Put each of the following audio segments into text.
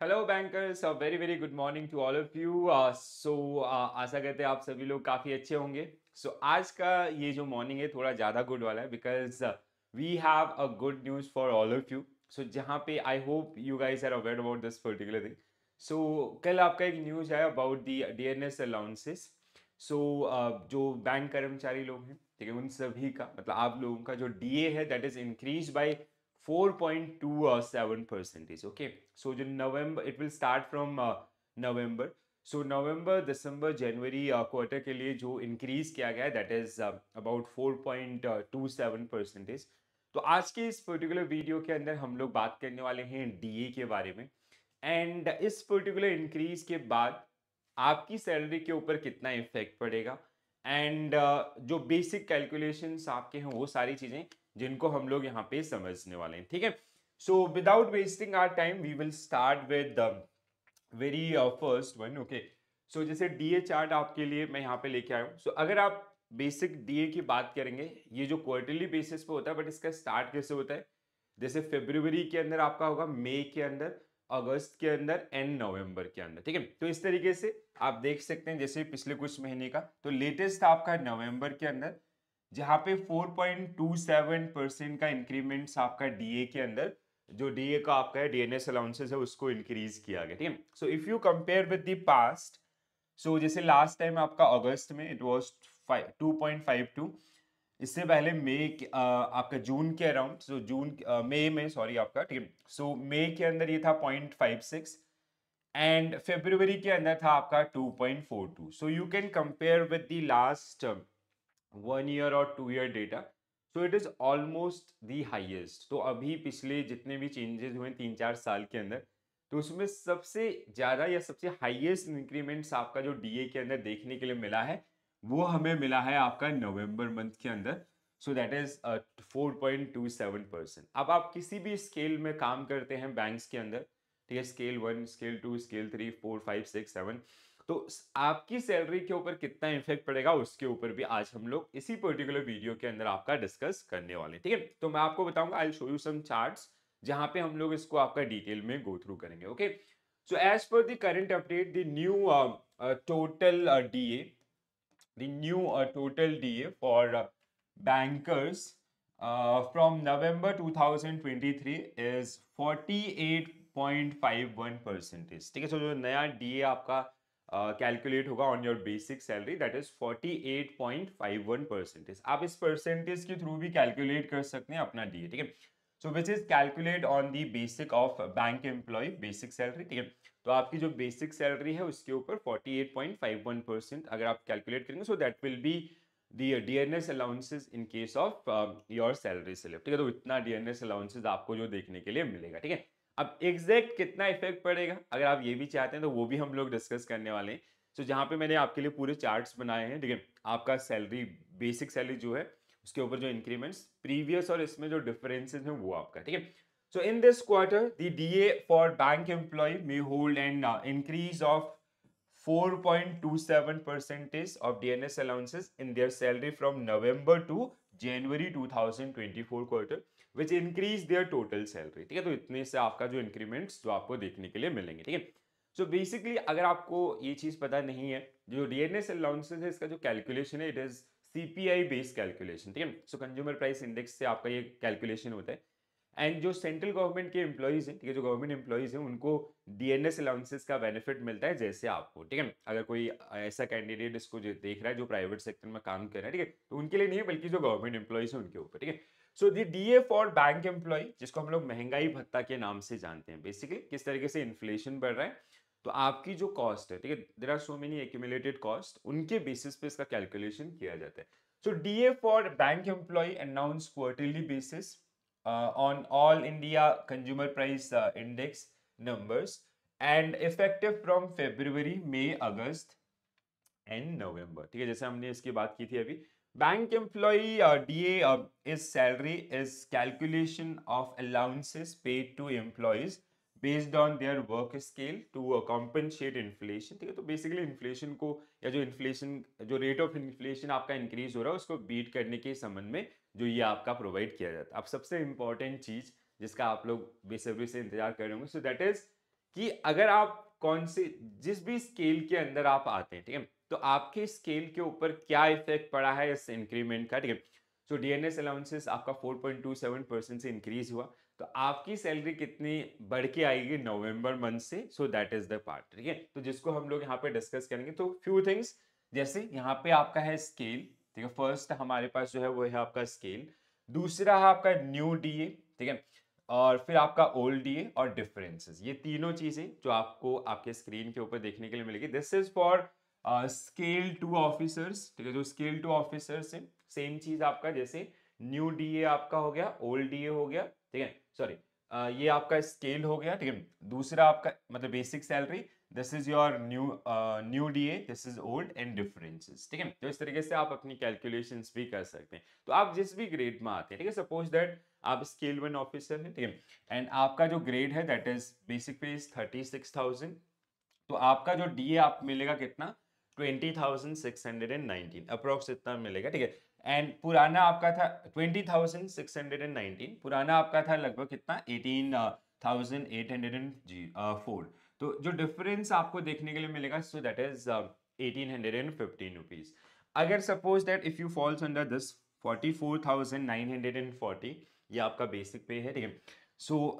Hello bankers, very very good morning to all of you. आशा करते हैं आप सभी लोग काफ़ी अच्छे होंगे। आज का ये जो मॉर्निंग है थोड़ा ज़्यादा गुड वाला है because we have a good news for all of you. जहाँ पे I hope you guys are aware about this particular thing. कल आपका एक न्यूज़ है अबाउट दी डीएनएस अलाउंसेस। जो बैंक कर्मचारी लोग हैं, ठीक है, उन सभी का मतलब आप लोगों का जो डीए है that is increase by 4.27%. Okay, so in November it will start from November. November December January quarter के लिए जो इंक्रीज किया गया है दैट इज अबाउट 4.27%. तो आज के इस पर्टिकुलर वीडियो के अंदर हम लोग बात करने वाले हैं डीए के बारे में। एंड इस पर्टिकुलर इंक्रीज के बाद आपकी सैलरी के ऊपर कितना इफेक्ट पड़ेगा एंड जो बेसिक कैलकुलेशंस आपके हैं वो सारी चीजें जिनको हम लोग यहाँ पे समझने वाले हैं, ठीक है। Without wasting our time we will start with very first one. Okay, जैसे डीए चार्ट आपके लिए मैं यहाँ पे लेके आया हूँ। अगर आप बेसिक डीए की बात करेंगे, ये जो क्वार्टरली बेसिस पे होता है, बट इसका स्टार्ट कैसे होता है, जैसे फरवरी के अंदर आपका होगा, मई के अंदर, अगस्त के अंदर एंड नवंबर के अंदर, ठीक है। तो इस तरीके से आप देख सकते हैं जैसे पिछले कुछ महीने का, तो लेटेस्ट आपका नवंबर के अंदर जहां पे 4.27% का इंक्रीमेंट्स आपका डीए के अंदर, जो डीए का आपका है डीएनएस अलाउंसेस है उसको इंक्रीज किया गया, ठीक है। If you compare with the past, जैसे लास्ट टाइम आपका अगस्त में इट वाज 2.52। इससे पहले मई आपका जून के अराउंड, मई में सॉरी आपका, ठीक है, मई के अंदर ये था 0.56 एंड फरवरी के अंदर था आपका 2.42। You can compare with the last 1 year और 2 year data. It is almost the highest. तो अभी पिछले जितने भी चेंजेस हुए 3-4 साल के अंदर, तो उसमें सबसे ज्यादा या सबसे हाईएस्ट इंक्रीमेंट्स आपका जो डीए के अंदर देखने के लिए मिला है वो हमें मिला है आपका नवंबर मंथ के अंदर। That is 4.27%। अब आप किसी भी स्केल में काम करते हैं बैंक्स के अंदर, ठीक है, स्केल 1, स्केल 2, स्केल 3, 4, 5, 6, 7, तो आपकी सैलरी के ऊपर कितना इफेक्ट पड़ेगा उसके ऊपर भी आज हम लोग इसी पर्टिकुलर वीडियो के अंदर आपका डिस्कस करने वाले हैं, ठीक है। तो मैं आपको बताऊंगा, I will show you some charts जहां पे हम लोग इसको आपका डिटेल में गो थ्रू करेंगे। Okay, as per the current update, the new total DA, the new total DA for bankers from November 2023 is 48.51%. ठीक है, जो नया DA आपका कैलकुलेट होगा on your basic salary that is 48.51%। आप इस परसेंटेज के थ्रू भी कैलकुलेट कर सकते हैं अपना DA, ठीक है। Which is calculate on the basic of bank employee basic salary, ठीक है। तो आपकी जो बेसिक सैलरी है उसके ऊपर 48.51% अगर आप कैलकुलेट करेंगे, that will be the DNS allowances in case of your salary slip, ठीक है। तो इतना डीएनएस अलाउंसेस आपको जो देखने के लिए मिलेगा, ठीक है। अब एग्जैक्ट कितना इफेक्ट पड़ेगा अगर आप ये भी चाहते हैं तो वो भी हम लोग डिस्कस करने वाले हैं। जहाँ पे मैंने आपके लिए पूरे चार्ट्स बनाए हैं, ठीक है, आपका सैलरी बेसिक सैलरी जो है उसके ऊपर जो इंक्रीमेंट्स प्रीवियस और इसमें जो डिफरेंसेस हैं वो आपका, ठीक है। In this quarter, the DA for bank employee may hold an increase of 4.27 percentage of DNS allowances in their salary from November to January 2024 quarter, which increase their total salary, ठीक है। तो इतने से आपका जो इंक्रीमेंट्स जो आपको देखने के लिए मिलेंगे, ठीक है। बेसिकली अगर आपको ये चीज पता नहीं है, जो डीएनएस अलाउंसेस है इसका जो कैलकुलेशन है it is CPI based calculation, ठीक है। कंज्यूमर प्राइस इंडेक्स से आपका ये कैलकुलेशन होता है। एंड जो सेंट्रल गवर्नमेंट के एम्प्लॉइज हैं, ठीक है, जो गवर्नमेंट एम्प्लॉइज हैं उनको डीएनएस अलाउंसेस का बेनिफिट मिलता है जैसे आपको, ठीक है। अगर कोई ऐसा कैंडिडेट इसको जो देख रहा है जो प्राइवेट सेक्टर में काम कर रहा है, ठीक है, तो उनके लिए नहीं है बल्कि जो गवर्नमेंट एम्प्लॉइज है उनके ऊपर, ठीक है। दी डीए फॉर बैंक एम्प्लॉय, जिसको हम लोग महंगाई भत्ता के नाम से जानते हैं, बेसिकली किस तरीके से इन्फ्लेशन बढ़ रहा है तो आपकी जो कॉस्ट है, ठीक है, there are so many accumulated cost, उनके बेसिस पे इसका कैलकुलेशन किया जाता है। DA for bank employee announce quarterly basis on all India consumer price index numbers and effective from February, May, August and November, ठीक है, जैसे हमने इसकी बात की थी अभी। Bank employee DA is salary is calculation of allowances paid to employees based on their work scale to compensate inflation, ठीक है। तो बेसिकली इन्फ्लेशन को या जो इन्फ्लेशन जो रेट ऑफ इन्फ्लेशन आपका इंक्रीज हो रहा है उसको बीट करने के संबंध में जो ये आपका प्रोवाइड किया जाता है। अब सबसे इंपॉर्टेंट चीज जिसका आप लोग बेसब्री से इंतजार कर रहे होंगे, सो दैट इज कि अगर आप कौन से जिस भी स्केल के अंदर आप आते हैं, ठीक है, तो आपके स्केल के ऊपर क्या इफेक्ट पड़ा है इस इंक्रीमेंट का, ठीक है। सो डीएनएस अलाउंसेस आपका 4.27% से इंक्रीज हुआ, तो आपकी सैलरी कितनी बढ़ के आएगी नवंबर मंथ से, so that is the part, ठीक है। तो जिसको हम लोग यहाँ पे डिस्कस करेंगे। तो फ्यू थिंग्स, जैसे यहाँ पे आपका है स्केल, ठीक है। फर्स्ट हमारे पास जो है वो है आपका स्केल, दूसरा है आपका न्यू डीए, ठीक है, और फिर आपका ओल्ड डीए और डिफरेंसेस। ये तीनों चीजें जो आपको आपके स्क्रीन के ऊपर देखने के लिए मिलेगी। This is for scale 2 officers, ठीक है। जो स्केल 2 ऑफिसर्स है, सेम चीज आपका जैसे न्यू डीए आपका हो गया, ओल्ड डीए हो गया, ठीक है, सॉरी, ये आपका स्केल हो गया, ठीक है। दूसरा आपका मतलब basic salary, this is your new DA, this is old and differences, ठीक है। तो इस तरीके से आप अपनी कैलकुलेशंस भी कर सकते हैं। तो आप जिस भी ग्रेड में आते हैं, ठीक है, सपोज दैट आप स्केल 1 ऑफिसर हैं, ठीक है, एंड आपका जो ग्रेड है दैट इज बेसिक पे इज 36,000, तो आपका जो डीए आप मिलेगा कितना, 20,619 अप्रोक्स इतना मिलेगा, ठीक है। एंड पुराना आपका था 20,619, पुराना आपका था लगभग कितना 18,804। तो जो डिफरेंस आपको देखने के लिए मिलेगा, सो दैट इज 1,815 रुपीज। अगर suppose that if you falls under this 44,940, ये आपका बेसिक पे है, ठीक है। सो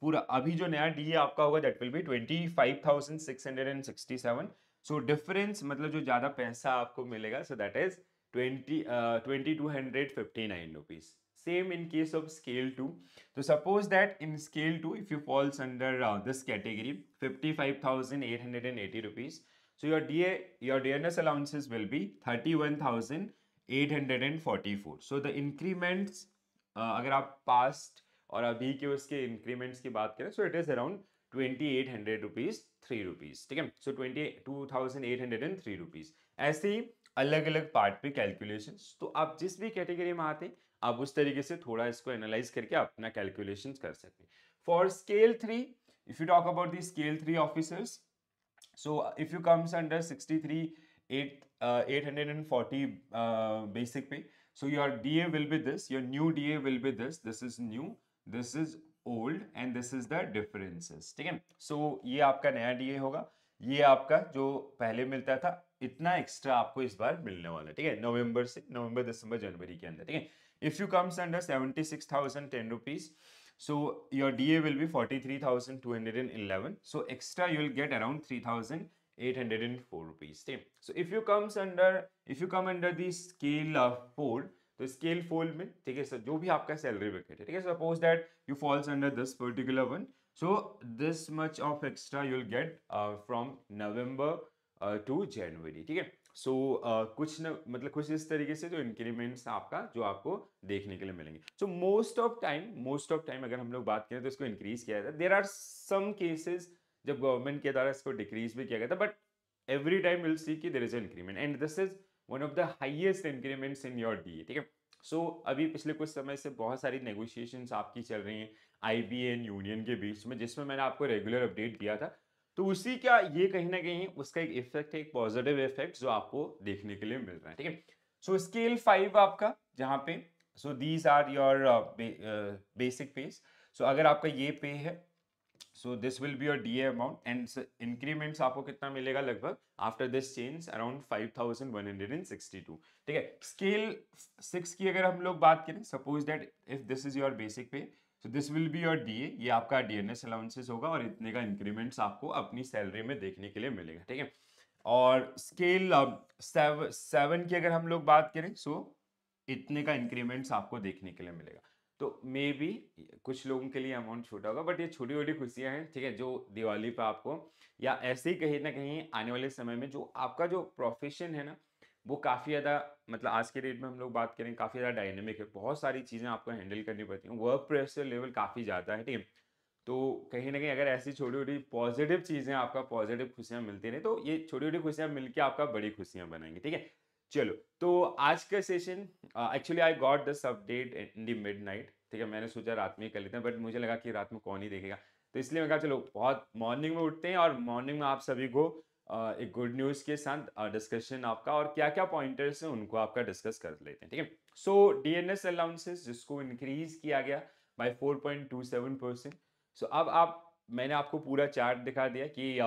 पूरा अभी जो नया डीए आपका होगा that will be 25,667। So difference मतलब जो ज्यादा पैसा आपको मिलेगा, so that is 2,259 rupees. Same in case of scale 2। तो suppose that in scale 2 if you falls under this category 55,880 rupees, so your DNS allowances will be 31,844. So the increments, अगर आप past और अभी के उसके इंक्रीमेंट्स की बात करें, so it is around 2,800 rupees 3 rupees, ठीक है। सो 22,803 रुपीज। ऐसे ही अलग अलग पार्ट पे कैलकुलेशन, तो आप जिस भी कैटेगरी में आते हैं आप उस तरीके से थोड़ा इसको एनालाइज करके अपना कैलकुलेशन कर सकते हैं। For scale 3, if you talk about the scale 3 officers, so if you comes under 840 basic pay, so your DA will be this, your new DA will be this is new, this is old and this is the differences, ठीक है। so ये आपका नया DA होगा, ये आपका जो पहले मिलता था इतना एक्स्ट्रा आपको इस बार मिलने वाला है, ठीक है, नवंबर से, नवंबर दिसंबर जनवरी के अंदर, ठीक है। If you comes under 76,010 rupees, so your DA will be 43,211. So extra you will get around 3,804 rupees. So if you come under the scale of 4, तो स्केल 4 में, ठीक है, जो भी आपका सैलरी बकेट है, ठीक है, suppose that you falls under this particular one, so this much of extra you will get from November to January, ठीक है। सो कुछ न मतलब कुछ इस तरीके से जो इंक्रीमेंट्स आपका जो आपको देखने के लिए मिलेंगे। सो मोस्ट ऑफ टाइम अगर हम लोग बात करें तो इसको इंक्रीज किया जाता है। देयर आर सम केसेस जब गवर्नमेंट के द्वारा इसको डिक्रीज भी किया गया था, but every time will see कि there is increment and this is one of the highest increments in your DA, ठीक है। सो अभी पिछले कुछ समय से बहुत सारी नेगोशिएशंस आपकी चल रही हैं आईबीएन यूनियन के बीच में, जिसमें मैंने आपको रेगुलर अपडेट दिया था। तो उसी का ये कहीं ना कहीं उसका एक इफेक्ट है, एक पॉजिटिव इफेक्ट जो आपको देखने के लिए मिल रहा है, ठीक है। सो स्केल 5 आपका जहाँ पे, so these are your basic pays. So अगर आपका ये पे है, so this will be your DA amount and increments आपको कितना मिलेगा लगभग आफ्टर दिस चेंज अराउंड 5,162, ठीक है। स्केल 6 की अगर हम लोग बात करें, suppose that if this is your basic pay, so this will be your DA, ये आपका डीएनएस अलाउंसेस होगा और इतने का इंक्रीमेंट्स आपको अपनी सैलरी में देखने के लिए मिलेगा, ठीक है। और स्केल 7 की अगर हम लोग बात करें, सो इतने का इंक्रीमेंट्स आपको देखने के लिए मिलेगा। तो मे बी कुछ लोगों के लिए अमाउंट छोटा होगा, बट ये छोटी छोटी खुशियां हैं, ठीक है, जो दिवाली पे आपको या ऐसे ही कहीं ना कहीं आने वाले समय में जो आपका जो प्रोफेशन है ना, वो काफ़ी ज़्यादा मतलब आज के डेट में हम लोग बात करें काफ़ी ज़्यादा डायनेमिक है, बहुत सारी चीज़ें आपको हैंडल करनी पड़ती हैं, वर्क प्रेशर लेवल काफ़ी ज़्यादा है, ठीक है। तो कहीं ना कहीं अगर ऐसी छोटी छोटी पॉजिटिव चीज़ें आपका पॉजिटिव खुशियाँ मिलती रहे, तो ये छोटी छोटी खुशियाँ मिलके आपका बड़ी खुशियाँ बनाएंगी, ठीक है। चलो, तो आज का session actually I got this update in the midnight, ठीक है। मैंने सोचा रात में ही कर लेते हैं, बट मुझे लगा कि रात में कौन ही देखेगा, तो इसलिए मैं कहा चलो बहुत मॉर्निंग में उठते हैं और मॉर्निंग में आप सभी को एक गुड न्यूज़ के साथ डिस्कशन आपका और क्या क्या पॉइंटर्स हैं उनको आपका डिस्कस कर लेते हैं, ठीक है। सो डीएनएस अलाउंसेस जिसको इंक्रीज किया गया बाय 4.27%, सो अब आप मैंने आपको पूरा चार्ट दिखा दिया कि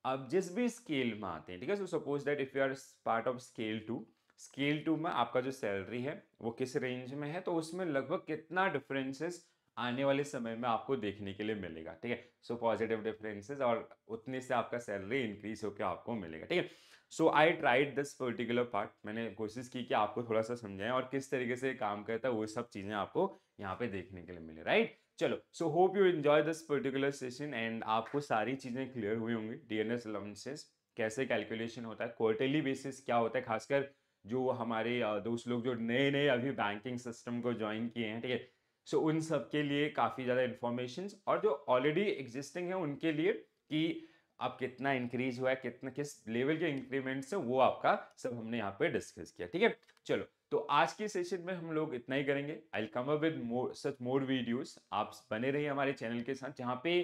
अब जिस भी स्केल में आते हैं, ठीक है, so suppose that if you are part of scale two में आपका जो सैलरी है वो किस रेंज में है, तो उसमें लगभग कितना डिफरेंसेस आने वाले समय में आपको देखने के लिए मिलेगा, ठीक है। सो पॉजिटिव डिफरेंसेस, और उतने से आपका सैलरी इंक्रीज होकर आपको मिलेगा, ठीक है। So I tried this particular part, मैंने कोशिश की कि आपको थोड़ा सा समझाएं और किस तरीके से काम करता है वो सब चीजें आपको यहाँ पे देखने के लिए मिले, राइट। चलो, so hope you enjoy this particular session and आपको सारी चीजें क्लियर हुई होंगी। डीएनएस अलाउंसेस कैसे कैलकुलेशन होता है, क्वार्टरली बेसिस क्या होता है, खासकर जो हमारे दोस्त लोग जो नए नए अभी बैंकिंग सिस्टम को ज्वाइन किए हैं, ठीक है, सो उन सब के लिए काफ़ी ज़्यादा इन्फॉर्मेशन, और जो ऑलरेडी एग्जिस्टिंग है उनके लिए कि अब कितना इंक्रीज हुआ है, कितना किस लेवल के इंक्रीमेंट्स है, वो आपका सब हमने यहाँ पे डिस्कस किया, ठीक है। चलो, तो आज के सेशन में हम लोग इतना ही करेंगे। आई will come up with more such more videos. आप बने रहिए हमारे चैनल के साथ, जहाँ पे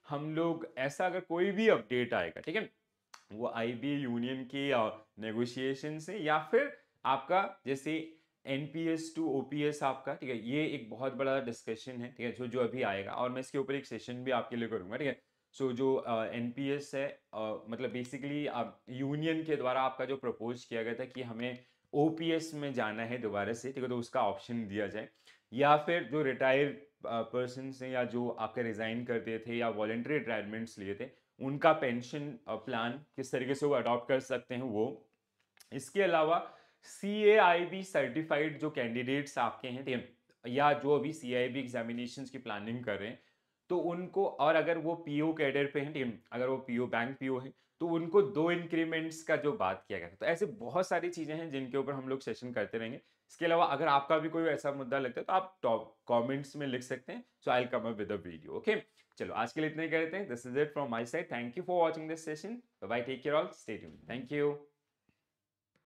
हम लोग ऐसा अगर कोई भी अपडेट आएगा, ठीक है, वो आईबी यूनियन की नेगोशिएशन से, या फिर आपका जैसे एनपीएस टू ओपीएस आपका, ठीक है, ये एक बहुत बड़ा डिस्कशन है, ठीक है, जो जो अभी आएगा, और मैं इसके ऊपर एक सेशन भी आपके लिए करूंगा, ठीक है। सो जो एनपीएस है, मतलब बेसिकली यूनियन के द्वारा आपका जो प्रपोज किया गया था कि हमें ओपीएस में जाना है दोबारा से, ठीक है, तो उसका ऑप्शन दिया जाए, या फिर जो रिटायर पर्सन हैं या जो आपके रिजाइन करते थे या वॉलेंट्री रिटायरमेंट्स लिए थे, उनका पेंशन प्लान किस तरीके से वो अडॉप्ट कर सकते हैं वो। इसके अलावा CAIB सर्टिफाइड जो कैंडिडेट्स आपके हैं, ठीक है, या जो अभी CAIB एग्जामिनेशंस की प्लानिंग कर रहे हैं, तो उनको, और अगर वो पीओ कैडर पे हैं, ठीक है, अगर वो पीओ बैंक पीओ है, तो उनको 2 इंक्रीमेंट्स का जो बात किया गया था। तो ऐसे बहुत सारी चीजें हैं जिनके ऊपर हम लोग सेशन करते रहेंगे। इसके अलावा अगर आपका भी कोई ऐसा मुद्दा लगता है तो आप टॉप कमेंट्स में लिख सकते हैं। So I will come up with a video, okay. चलो, आज के लिए इतना ही करते हैं। This is it from my side. Thank you for watching this session. Bye bye, take care all, stay tuned, thank you.